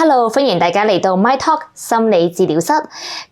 Hello， 歡迎大家嚟到 My Talk 心理治療室。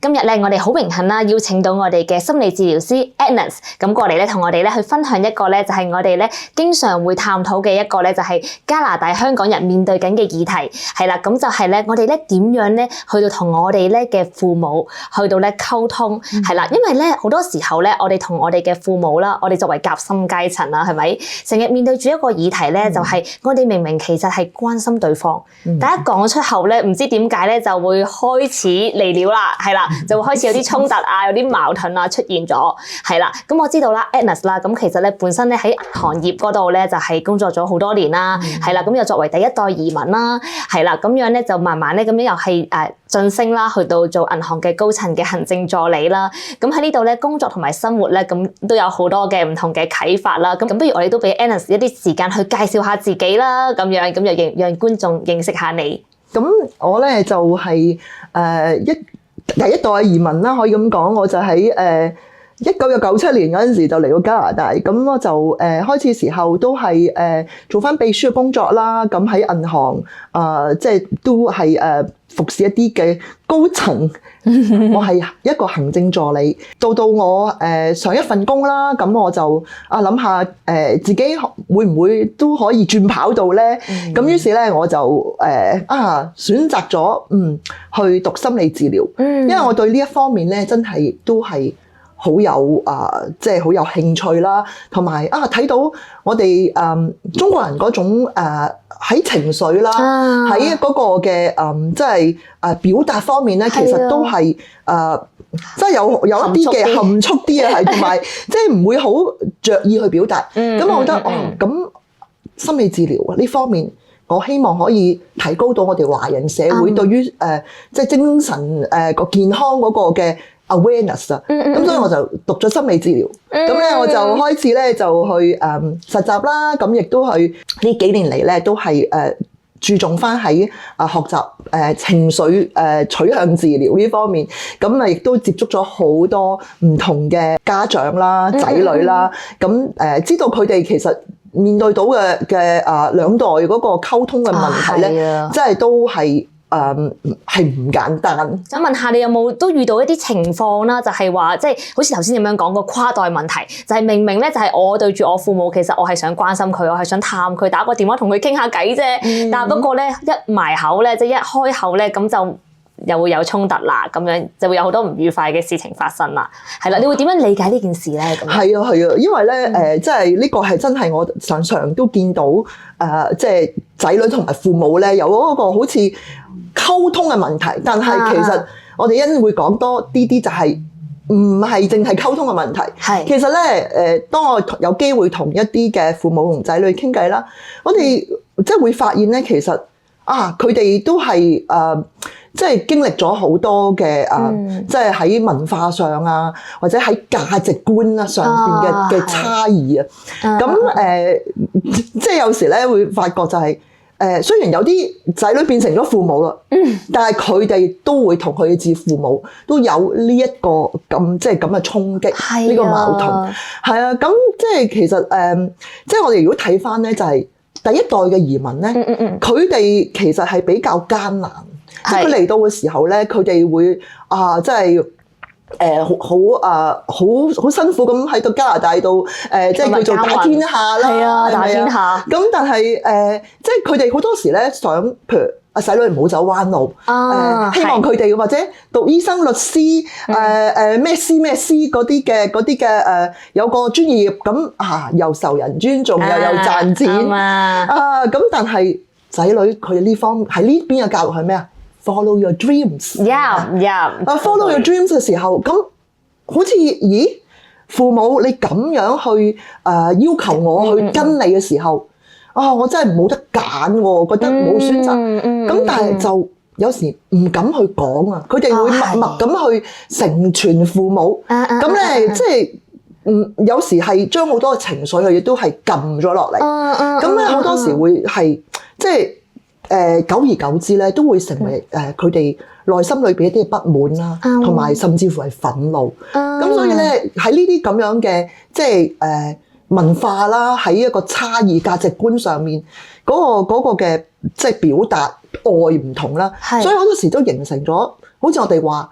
今日咧，我哋好榮幸啦，邀請到我哋嘅心理治療師 Agnes 咁過嚟咧，同我哋咧去分享一個咧，就係我哋咧經常會探討嘅一個咧，就係加拿大香港人面對緊嘅議題。係啦，咁就係咧，我哋咧點樣咧去到同我哋咧嘅父母去到咧溝通。係啦，因為咧好多時候咧，我哋同我哋嘅父母啦，我哋作為夾心階層啦，係咪成日面對住一個議題咧，就係我哋明明其實係關心對方，但一講出口咧，唔知點解咧就會開始嚟了啦，係啦，就會開始有啲衝突啊，有啲矛盾啊出現咗，係啦。咁我知道啦 Agnes 啦，咁其實咧本身咧喺行業嗰度咧就係工作咗好多年啦，係啦，咁又作為第一代移民啦，係啦，咁樣咧就慢慢咧咁樣又係晉升啦，去到做銀行嘅高層嘅行政助理啦。咁喺呢度咧工作同埋生活咧，咁都有好多嘅唔同嘅啟發啦。咁不如我哋都俾 Agnes 一啲時間去介紹下自己啦，咁樣咁就讓觀眾認識下你。咁我咧就係第一代移民啦，可以咁講，我就喺1997年嗰陣時就嚟到加拿大，咁我就開始時候都係做翻秘書嘅工作啦，咁喺銀行即係都係服侍一啲嘅高層，我係一個行政助理。到我上一份工啦，咁我就諗下自己會唔會都可以轉跑道咧？咁於是咧我就選擇咗去讀心理治療，因為我對呢一方面咧真係都係好有即係好有興趣啦，同埋睇到我哋中國人嗰種喺情緒啦，喺嗰個嘅即係表達方面咧，其實都係即係有一啲嘅含蓄啲啊，係同埋即係唔會好着意去表達。咁我覺得咁心理治療呢方面，我希望可以提高到我哋華人社會對於即係精神個健康嗰個嘅awareness 啊，咁所以我就讀咗心理治療，咁咧我就開始咧就去實習啦，咁亦都去呢幾年嚟咧都係注重翻喺學習情緒取向治療呢方面，咁亦都接觸咗好多唔同嘅家長啦、仔女啦，咁知道佢哋其實面對到嘅兩代嗰個溝通嘅問題咧，真係都係係唔簡單。想問下你有冇都遇到一啲情況啦？就係話即係好似頭先咁樣講個跨代問題，就係明明咧就係我對住我父母，其實我係想關心佢，我係想探佢，打個電話同佢傾下偈啫。但係不過咧一埋口咧，即係一開口咧，咁就又會有衝突啦，咁樣就會有好多唔愉快嘅事情發生啦。係啦，你會點樣理解呢件事咧？咁係啊，因為咧即係呢個係真係我常常都見到即係仔女同埋父母咧有嗰個好似溝通嘅問題，但係其實我哋一陣會講多啲就係唔係淨係溝通嘅問題。係其實咧當我有機會同一啲嘅父母同仔女傾偈啦，我哋即係會發現咧，其實佢哋都係即係經歷咗好多嘅即係喺文化上啊，或者喺價值觀啊上邊嘅差異啊。咁即係有時咧會發覺就係雖然有啲仔女變成咗父母啦，但係佢哋都會同佢嘅自父母都有呢一個咁即係咁嘅衝擊，呢個矛盾係啊。咁即係其實即係我哋如果睇返咧，就係第一代嘅移民咧，佢哋其實係比較艱難。即係佢嚟到嘅時候咧，佢哋會即係好辛苦咁喺到加拿大度即係叫做打天下啦，係啊，打天下。咁但係即係佢哋好多時咧想，譬如仔女唔好走彎路，希望佢哋或者讀醫生、律師，咩師嗰啲嘅有個專業咁又受人尊重，又有賺錢咁但係仔女佢哋呢方喺呢邊嘅教育係咩啊？Follow your dreams。Follow your dreams 嘅時候，咁好似父母你咁樣去要求我去跟你嘅時候，我真係冇得揀喎，覺得冇選擇。咁但係就有時唔敢去講啊，佢哋會默默咁去成全父母。咁咧即係有時係將好多嘅情緒佢亦都係撳咗落嚟。咁咧好多時會係即係。久而久之咧，都會成為佢哋內心裏邊一啲嘅不滿啦，同埋甚至乎係憤怒。咁所以咧喺呢啲咁樣嘅即係文化啦，喺一個差異價值觀上面嗰個嘅即係表達愛唔同啦，所以好多時都形成咗，好似我哋話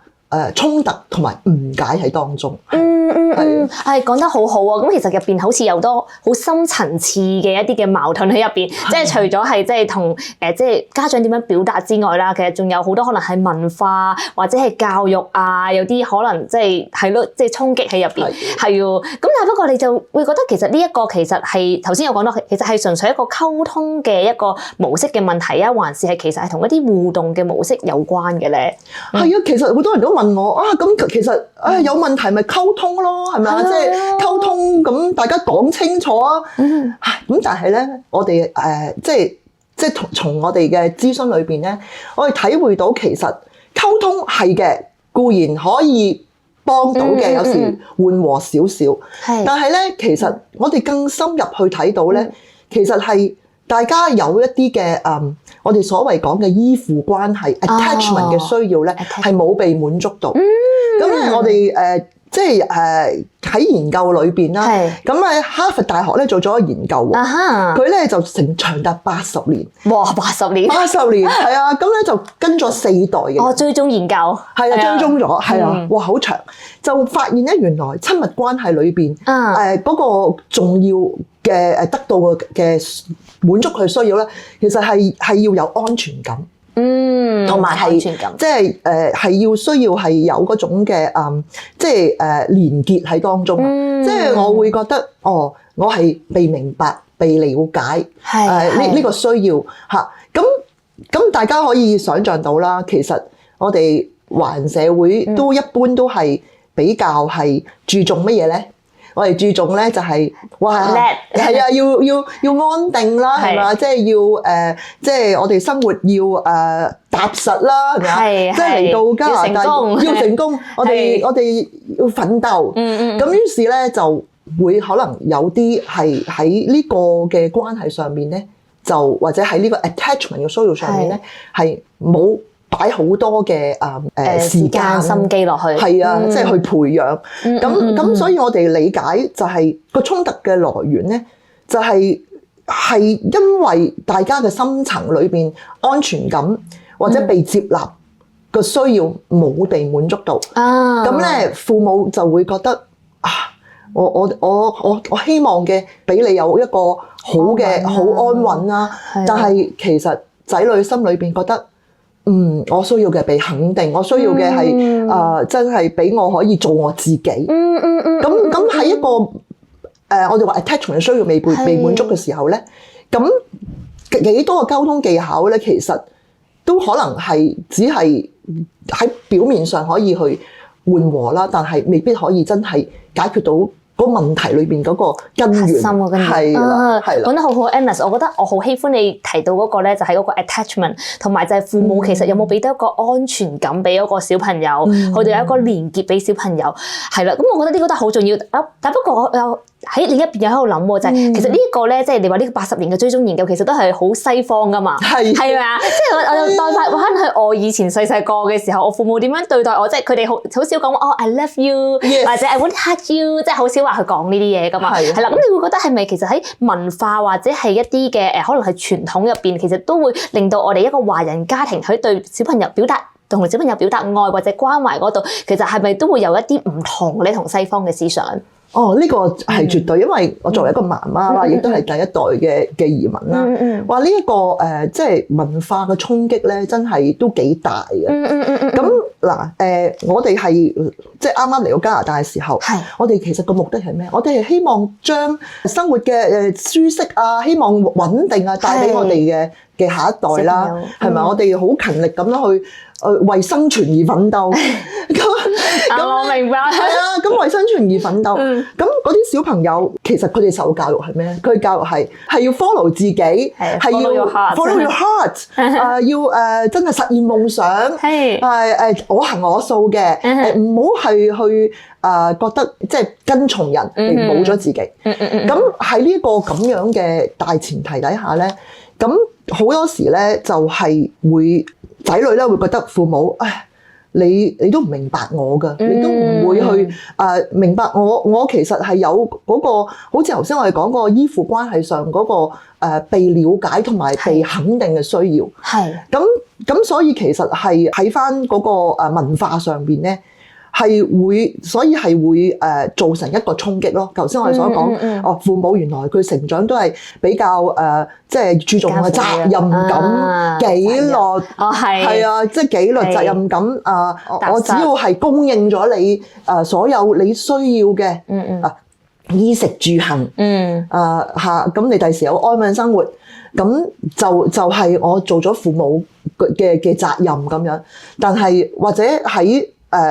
衝突同埋誤解喺當中。係講得好好啊！咁其實入邊好似有多好深層次嘅一啲嘅矛盾喺入邊，即係除咗係即係同即係家長點樣表達之外啦，其實仲有好多可能係文化或者係教育啊，有啲可能即係咯，即係衝擊喺入邊係喎。咁但係不過你就會覺得其實呢一個其實係頭先有講到，其實係純粹一個溝通嘅一個模式嘅問題啊，還是係其實係同一啲互動嘅模式有關嘅咧？係啊，其實好多人都問我啊，咁其實有問題咪溝通咯，係咪啊？即係溝通咁，大家講清楚啊。咁但係咧，我哋即係從我哋嘅諮詢裏邊咧，我哋體會到其實溝通係嘅，固然可以幫到嘅，有時緩和少少。但係咧，其實我哋更深入去睇到咧，其實係大家有一啲嘅我哋所謂講嘅依附關係 attachment 嘅需要咧，係冇被滿足到。咁咧，我哋即係喺研究裏邊啦，咁喺哈佛大學咧做咗個研究喎，佢咧就成長達80年。哇，80年！80年係啊，咁咧就跟咗4代嘅。哦，追蹤研究係啊，追蹤咗係啊，哇，好長！就發現咧，原來親密關係裏邊嗰個重要嘅得到嘅滿足佢需要咧，其實係要有安全感。同埋係即係係要需要係有嗰種嘅即係連結喺當中。即係我會覺得我係被明白、被了解呢個需要嚇。咁大家可以想像到啦，其實我哋華人社會都一般都係比較係注重乜嘢咧？我哋注重咧就係係啊，要安定啦，係嘛？即係要即係我哋生活要踏實啦，係咪啊？即係嚟到加拿大要成功，我哋要奮鬥。咁於是咧就會可能有啲係喺呢個嘅關係上面咧，就或者喺呢個 attachment 嘅需要上面咧，係冇擺好多嘅時間心機落去，係啊，即係去培養。咁所以我哋理解就係個衝突嘅來源咧，就係因為大家嘅深層裏邊安全感或者被接納個需要冇被滿足到。咁咧父母就會覺得我希望嘅俾你有一個好嘅好安穩啦，但係其實仔女心裏邊覺得。我需要嘅被肯定，我需要嘅係真係俾我可以做我自己。咁喺一個我哋話 attachment 需要未被滿足嘅時候咧，咁幾多個溝通技巧咧，其實都可能係只係喺表面上可以去緩和啦，但係未必可以真係解決到嗰問題裏邊嗰個根源，係啦，講得好好 Agnes， 我覺得我好喜歡你提到嗰個咧，就係嗰個 attachment， 同埋就係父母其實有冇俾到一個安全感俾嗰個小朋友，佢哋有一個連結俾小朋友，係啦。咁我覺得呢個都好重要。但不過我又喺另一邊又喺度諗喎，就係其實呢一個咧，即係你話呢個80年嘅追蹤研究，其實都係好西方噶嘛，係咪啊？即係我又代翻去我以前細個嘅時候，我父母點樣對待我，即係佢哋好少講I love you， 或者I want to hug you， 即係好少話去講呢啲嘢噶嘛。係啦，咁你會覺得係咪其實喺文化或者係一啲嘅可能係傳統入邊，其實都會令到我哋一個華人家庭喺對小朋友同小朋友表達愛或者關懷嗰度，其實係咪都會有一啲唔同咧同西方嘅思想？呢個係絕對，因為我作為一個媽媽啦，亦都係第一代嘅移民啦。話呢一個即係文化嘅衝擊咧，真係都幾大嘅。咁嗱我哋係即係啱啱嚟到加拿大嘅時候，我哋其實個目的係咩？我哋係希望將生活嘅舒適啊，希望穩定啊，帶俾我哋嘅下一代啦，係咪？我哋好勤力咁樣去為生存而奮鬥。我明白。係啊，咁為生存而奮鬥。咁嗰啲小朋友其實佢哋受教育係咩？佢教育係要 follow 自己，係要 follow your heart， 要真係實現夢想，我行我素嘅，唔好係去覺得即係跟從人而冇咗自己。咁喺呢個咁樣嘅大前提底下咧，咁好多時咧就係會仔女咧會覺得父母你都唔明白我㗎，你都唔會去明白我其實係有嗰個，好似頭先我哋講過依附關係上嗰個被了解同埋被肯定嘅需要。係。咁所以其實係喺返嗰個文化上邊咧，所以係會造成一個衝擊咯。頭先我哋所講，父母原來佢成長都係比較即係注重嘅責任感、紀律，係啊，即係紀律、責任感我只要係供應咗你所有你需要嘅衣食住行，咁你第時有安穩生活，咁就係我做咗父母嘅責任咁樣。但係或者喺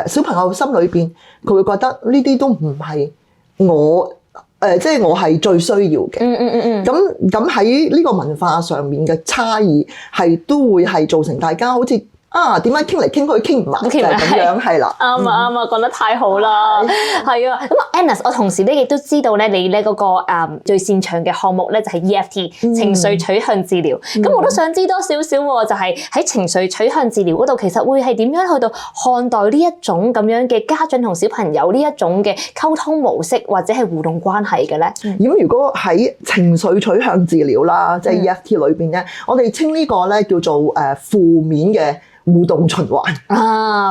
小朋友心裏邊，佢會覺得呢啲都唔係我即係我係最需要嘅。咁喺呢個文化上面嘅差異係都會係造成大家好似點解傾嚟傾去傾唔埋就係咁樣，係啦。啱啊，講得太好啦，係啊。咁Agnes，我同時咧亦都知道咧，你咧嗰個最擅長嘅項目咧就係 EFT 情緒取向治療。咁我都想知多少少喎，就係喺情緒取向治療嗰度，其實會係點樣去到看待呢一種咁樣嘅家長同小朋友呢一種嘅溝通模式或者係互動關係嘅咧？咁如果喺情緒取向治療啦，即係 EFT 裏邊咧，我哋稱呢個咧叫做負面嘅互動循環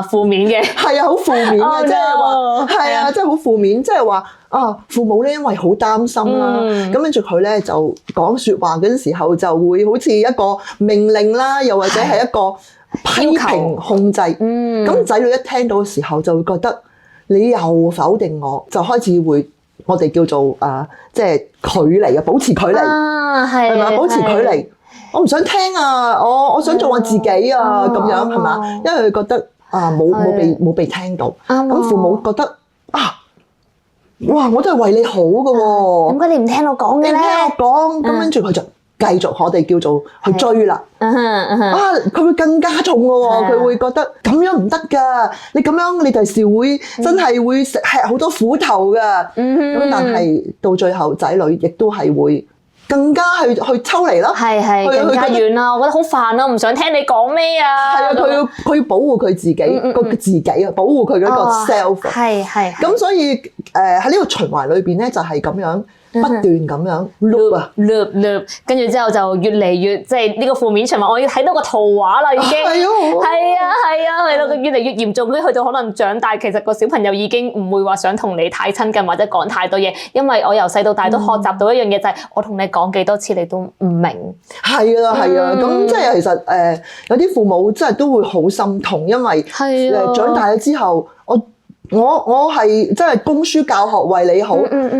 負面嘅係好負面嘅，即係話係啊，即係好負面，即係話父母咧因為好擔心啦，咁跟住佢咧就講説話嗰陣時候就會好似一個命令啦，又或者係一個批評控制。咁仔女一聽到嘅時候就會覺得你又否定我，就開始會我哋叫做即係距離啊，保持距離係咪？保持距離。我唔想聽我想做我自己咁樣係嘛？因為佢覺得冇被聽到，咁父母覺得哇，我都係為你好㗎喎，點解你唔聽我講嘅咧？你唔聽我講，咁跟住佢就繼續我哋叫做去追啦。佢會更加重㗎喎，佢會覺得咁樣唔得㗎，你咁樣你第時會真係會吃好多苦頭㗎。咁但係到最後仔女亦都係會更加去抽離咯，係更加遠啦！我覺得好煩啊，唔想聽你講咩啊！係啊，佢要保護佢自己個自己啊，保護佢嗰個 self。係。咁所以喺呢個循環裏邊咧，就係咁樣不斷咁樣 loop，跟住之後就越嚟越即係呢個負面循環。我要睇到個圖畫啦，已經係咯，越嚟越嚴重。跟住去到可能長大，其實個小朋友已經唔會話想同你太親近或者講太多嘢，因為我由細到大都學習到一樣嘢，就係我同你講幾多次你都唔明。係啊，咁即係其實有啲父母真係都會好心痛，因為長大咗之後，我係真係供書教學為你好，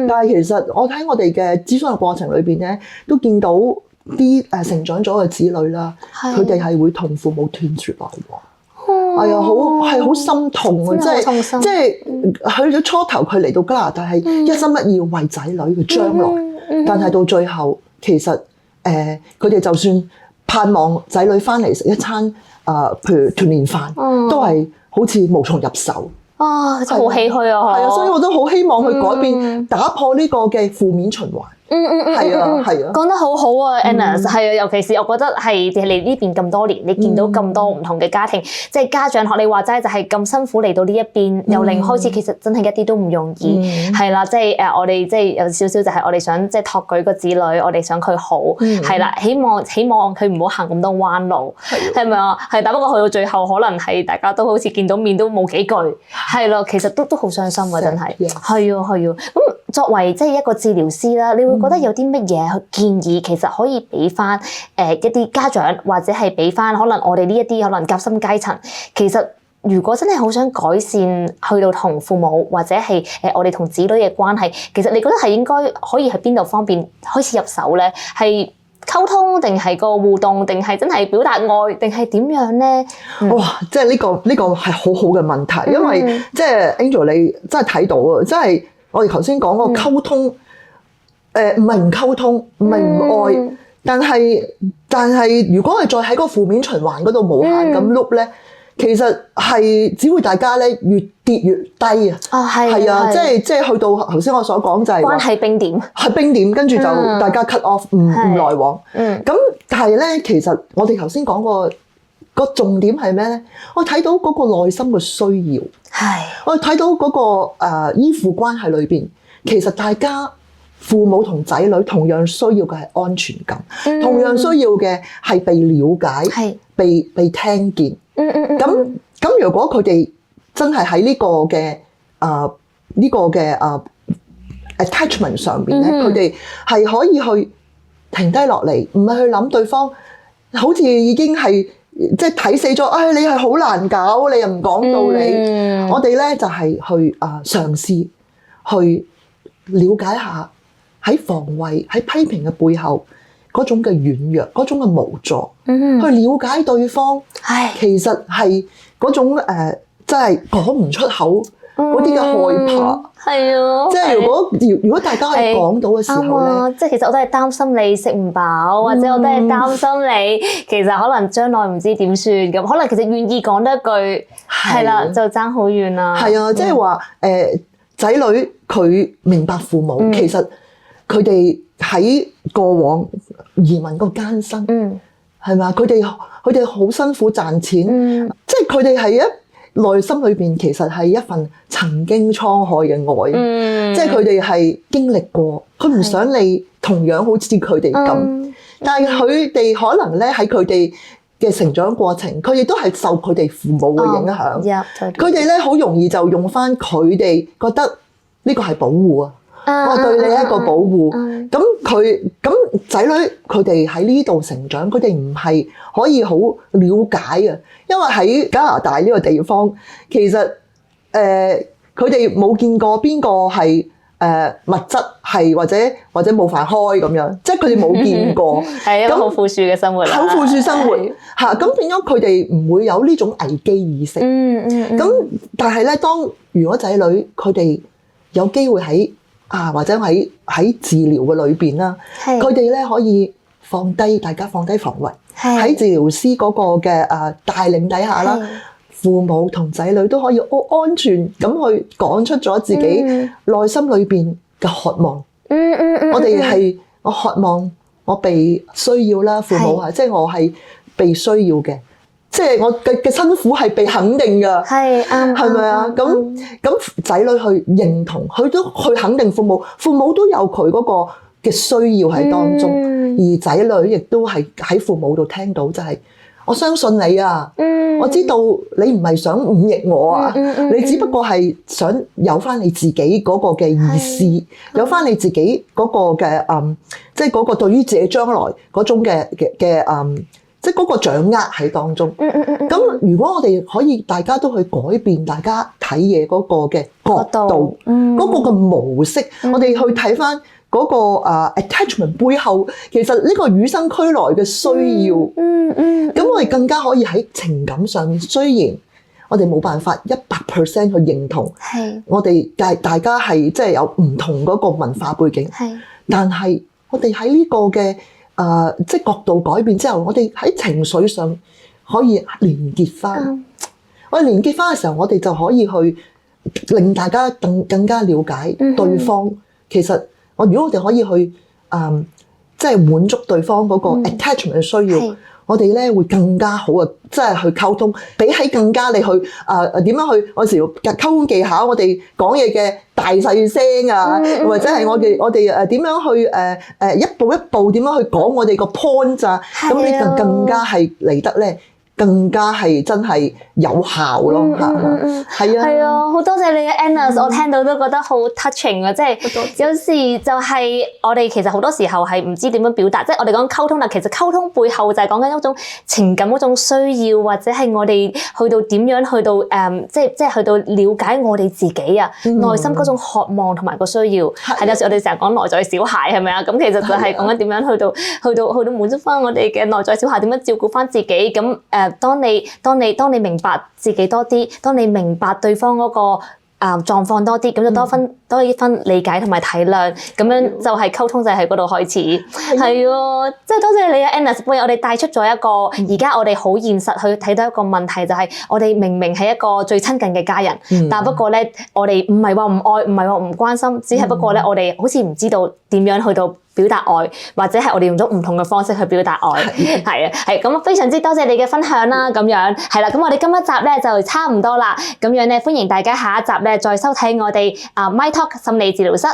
但係其實我睇我哋嘅諮詢嘅過程裏邊咧，都見到啲成長咗嘅子女啦，佢哋係會同父母斷絕來往。係啊，好心痛啊！即係去咗初頭，佢嚟到加拿大係一心一意為仔女嘅將來，但係到最後其實佢哋就算盼望仔女翻嚟食一餐譬如團年飯，都係好似無從入手。真係好唏噓啊！係啊，所以我都好希望去改變、打破呢個嘅負面循環。係啊，講得好好啊 Agnes， 係啊，尤其是我覺得係你呢邊咁多年，你見到咁多唔同嘅家庭，即係家長學你話齋就係咁辛苦嚟到呢一邊，由零開始，其實真係一啲都唔容易，係啦，即係我哋即係有少少就係我哋想即係托舉個子女，我哋想佢好，係啦，希望佢唔好行咁多彎路，係咪啊？係，但不過去到最後，可能係大家都好似見到面都冇幾句，係咯，其實都好傷心啊，真係，係啊。咁作為即係一個治療師啦，你會覺得有啲乜嘢去建議，其實可以俾翻一啲家長，或者係俾翻可能我哋呢一啲可能夾心階層，其實如果真係好想改善去到同父母或者係我哋同子女嘅關係，其實你覺得係應該可以喺邊度方面開始入手咧？係溝通定係個互動，定係真係表達愛，定係點樣咧？哇！即係呢個係好好嘅問題，因為即係 Angel 你真係睇到啊，即係我哋頭先講個溝通，唔係唔溝通，唔係唔愛，但係如果係再喺個負面循環嗰度無限咁碌咧，其實係只會大家咧越跌越低啊！係啊，即係去到頭先我所講就係關係冰點，係冰點，跟住就大家 cut off 唔來往。咁但係咧，其實我哋頭先講過個重點係咩咧？我睇到嗰個內心嘅需要，係我睇到嗰個依附關係裏邊，其實大家父母同仔女同樣需要嘅係安全感，同樣需要嘅係被了解，係被聽見。咁如果佢哋真係喺呢個嘅attachment 上邊咧，佢哋係可以去停低落嚟，唔係去諗對方，好似已經係即係睇死咗。你係好難搞，你又唔講道理。我哋咧就係去嘗試去了解下喺防衛、喺批評嘅背後嗰種嘅軟弱、嗰種嘅無助，去了解對方。其實係嗰種真係講唔出口嗰啲嘅害怕。係啊，即係如果大家可以講到嘅時候咧，即係其實我都係擔心你食唔飽，或者我都係擔心你其實可能將來唔知點算咁，可能其實願意講得一句係啦，就爭好遠啦。係啊，即係話仔女佢明白父母，其實佢哋喺過往移民個艱辛，係嘛？佢哋好辛苦賺錢，即係佢哋係內心裏邊其實係一份曾經滄海嘅愛，即係佢哋係經歷過，佢唔想你同樣好似佢哋咁，但係佢哋可能咧喺佢哋嘅成長過程，佢亦都係受佢哋父母嘅影響，佢哋咧好容易就用翻佢哋覺得呢個係保護啊。我對你一個保護，咁仔女佢哋喺呢度成長，佢哋唔係可以好了解啊，因為喺加拿大呢個地方，其實佢哋冇見過邊個係物質係或者冇飯開咁樣，即係佢哋冇見過，係一個好富庶嘅生活啦，好富庶生活嚇，咁變咗佢哋唔會有呢種危機意識。咁但係咧，當如果仔女佢哋有機會喺或者喺治療嘅裏邊啦，佢哋咧可以大家放低防衛，喺治療師嗰個嘅帶領底下啦，父母同仔女都可以安全咁去講出咗自己內心裏邊嘅渴望。我渴望我被需要啦，父母即係我係被需要嘅。即係我嘅辛苦係被肯定㗎，係咪啊？咁仔女去認同，佢都去肯定父母，父母都有佢嗰個嘅需要喺當中，而仔女亦都係喺父母度聽到，就係我相信你啊，我知道你唔係想忤逆我啊，你只不過係想有返你自己嗰個嘅意思，有返你自己嗰個嘅即係嗰個對於自己將來嗰種嘅即係嗰個掌握喺當中。咁如果我哋可以大家都去改變大家睇嘢嗰個嘅角度，嗰個嘅模式，我哋去睇返嗰個attachment 背後，其實呢個與生俱來嘅需要。咁我哋更加可以喺情感上面，雖然我哋冇辦法100% 去認同，我哋大家係即係有唔同嗰個文化背景，但係我哋喺呢個嘅即係角度改變之後，我哋喺情緒上可以連結返。我哋連結返嘅時候，我哋就可以去令大家更加了解對方。其實如果我哋可以去即係滿足對方嗰個 attachment 嘅需要，我哋咧會更加好啊！即係去溝通，比起更加你去點樣去有時溝通技巧，我哋講嘢嘅大細聲啊，或者係我哋點樣去一步一步點樣去講我哋個 point 啊，咁你更加係嚟得咧，更加係真係有效咯嚇。係啊，好多謝你嘅 Agnes，我聽到都覺得好 touching 啊！即係有時就係我哋其實好多時候係唔知點樣表達，即係我哋講溝通啦，其實溝通背後就係講緊一種情感嗰種需要，或者係我哋去到點樣去到即係去到了解我哋自己啊，內心嗰種渴望同埋個需要。係有時我哋成日講內在小孩係咪啊？咁其實就係講緊點樣去到滿足翻我哋嘅內在小孩，點樣照顧翻自己咁。當你明白自己多啲，當你明白對方嗰個狀況多啲，咁就多一分理解同埋體諒，咁樣就係溝通就喺嗰度開始。係啊，即係多謝你啊 Agnes， 為我哋帶出咗一個而家我哋好現實去睇到一個問題，就係我哋明明係一個最親近嘅家人，但不過咧我哋唔係話唔愛，唔係話唔關心，只係不過咧我哋好似唔知道點樣去到表達愛，或者係我哋用咗唔同嘅方式去表達愛。係啊，係咁非常之多謝你嘅分享啦，咁樣係啦，咁我哋今一集咧就差唔多啦，咁樣咧歡迎大家下一集咧再收睇我哋My Talk 心理治療室。